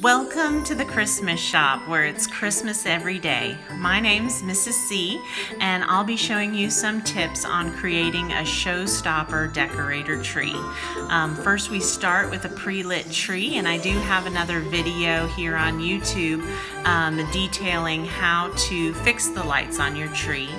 Welcome to the Christmas Shop, where it's Christmas every day. My name's Mrs. C, and I'll be showing you some tips on creating a showstopper decorator tree. First, we start with a pre-lit tree, and I do have another video here on YouTube detailing how to fix the lights on your tree.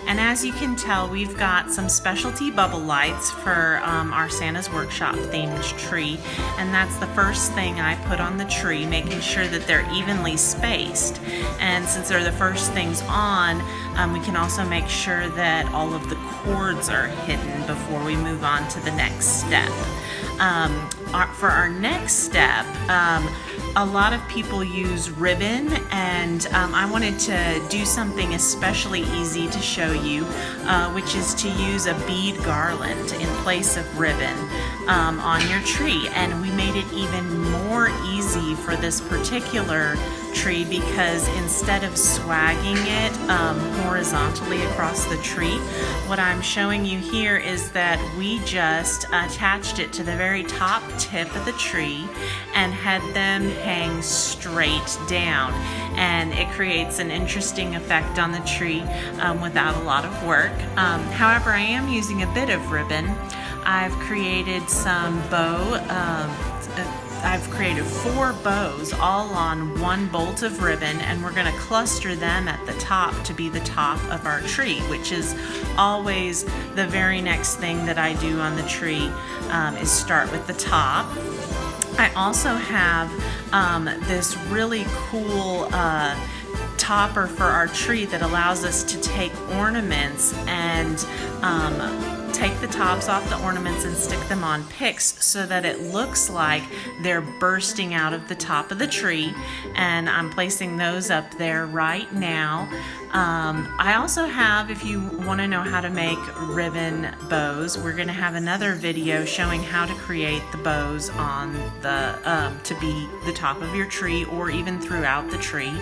And as you can tell, we've got some specialty bubble lights for our Santa's Workshop themed tree, and that's the first thing I put on the tree, making sure that they're evenly spaced. And since they're the first things on, we can also make sure that all of the cords are hidden before we move on to the next step. For our next step, a lot of people use ribbon, and I wanted to do something especially easy to show you, which is to use a bead garland in place of ribbon on your tree. And we made it even more easy for this particular tree because instead of swagging it horizontally across the tree, what I'm showing you here is that we just attached it to the very top tip of the tree and had them hang straight down, and it creates an interesting effect on the tree without a lot of work. However, I am using a bit of ribbon. I've created some I've created 4 bows all on one bolt of ribbon, and we're going to cluster them at the top to be the top of our tree, which is always the very next thing that I do on the tree, is start with the top. I also have this really cool topper for our tree that allows us to take ornaments and take the tops off the ornaments and stick them on picks so that it looks like they're bursting out of the top of the tree, and I'm placing those up there right now. I also have, if you want to know how to make ribbon bows, we're going to have another video showing how to create the bows on the to be the top of your tree or even throughout the tree.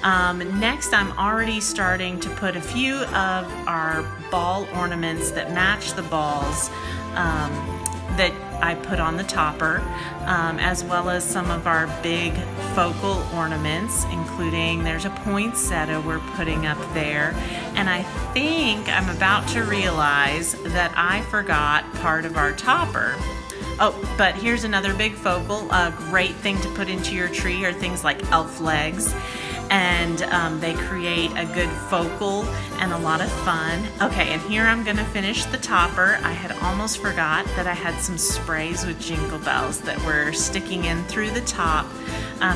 Next, I'm already starting to put a few of our ball ornaments that match the balls that I put on the topper, as well as some of our big focal ornaments, including there's a poinsettia we're putting up there. And I think I'm about to realize that I forgot part of our topper. Oh, but here's another big focal. A great thing to put into your tree are things like elf legs, and they create a good focal and a lot of fun. Okay, and here I'm gonna finish the topper. I had almost forgot that I had some sprays with jingle bells that were sticking in through the top,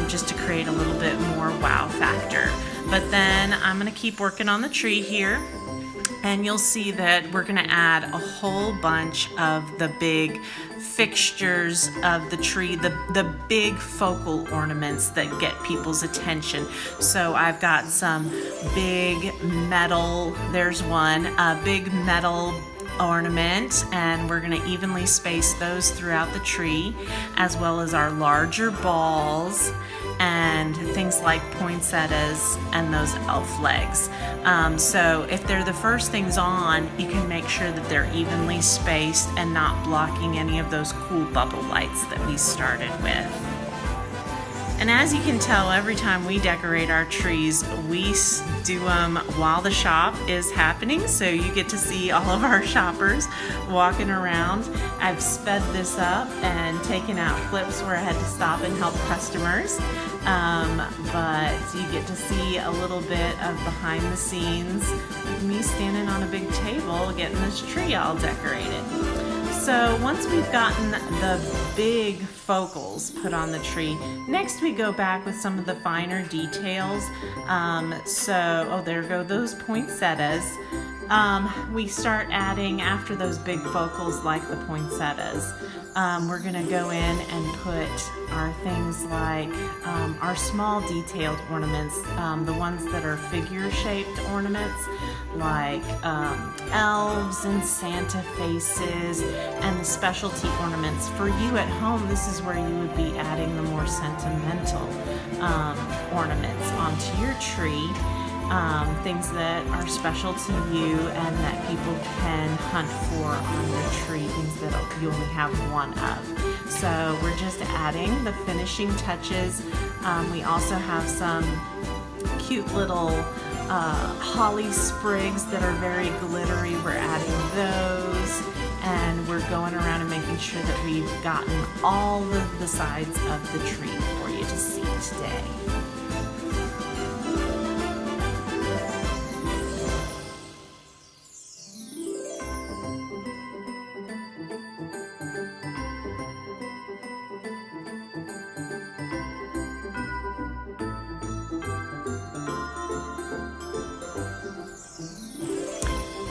just to create a little bit more wow factor. But then I'm gonna keep working on the tree here, and you'll see that we're gonna add a whole bunch of the big fixtures of the tree, the big focal ornaments that get people's attention. So I've got some big metal, there's one, a big metal ornament, and we're going to evenly space those throughout the tree, as well as our larger balls and things like poinsettias and those elf legs. So if they're the first things on, you can make sure that they're evenly spaced and not blocking any of those cool bubble lights that we started with. And as you can tell, every time we decorate our trees, we do them while the shop is happening, so you get to see all of our shoppers walking around. I've sped this up and taken out clips where I had to stop and help customers, but you get to see a little bit of behind the scenes of me standing on a big table getting this tree all decorated. So once we've gotten the big focals put on the tree, next we go back with some of the finer details. Oh, there go those poinsettias. We start adding, after those big focals like the poinsettias, we're gonna go in and put our things like our small detailed ornaments, the ones that are figure-shaped ornaments, like elves and Santa faces, and the specialty ornaments. For you at home, this is where you would be adding the more sentimental ornaments onto your tree. things that are special to you and that people can hunt for on your tree, things that you only have one of. So we're just adding the finishing touches. We also have some cute little holly sprigs that are very glittery. We're adding those, and we're going around and making sure that we've gotten all of the sides of the tree for you to see today.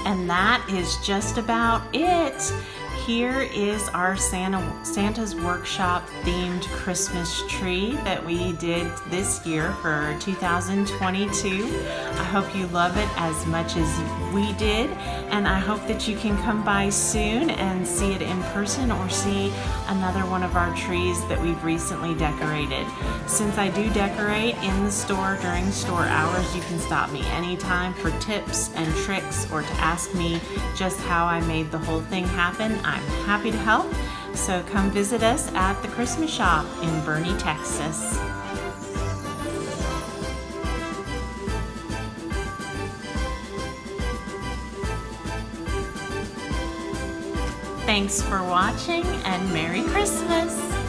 And that is just about it. Here is our Santa's Workshop themed Christmas tree that we did this year for 2022. I hope you love it as much as we did, and I hope that you can come by soon and see it in person or see another one of our trees that we've recently decorated. Since I do decorate in the store during store hours, you can stop me anytime for tips and tricks or to ask me just how I made the whole thing happen. I'm happy to help, so come visit us at the Christmas Shoppe in Boerne, Texas. Thanks for watching, and Merry Christmas!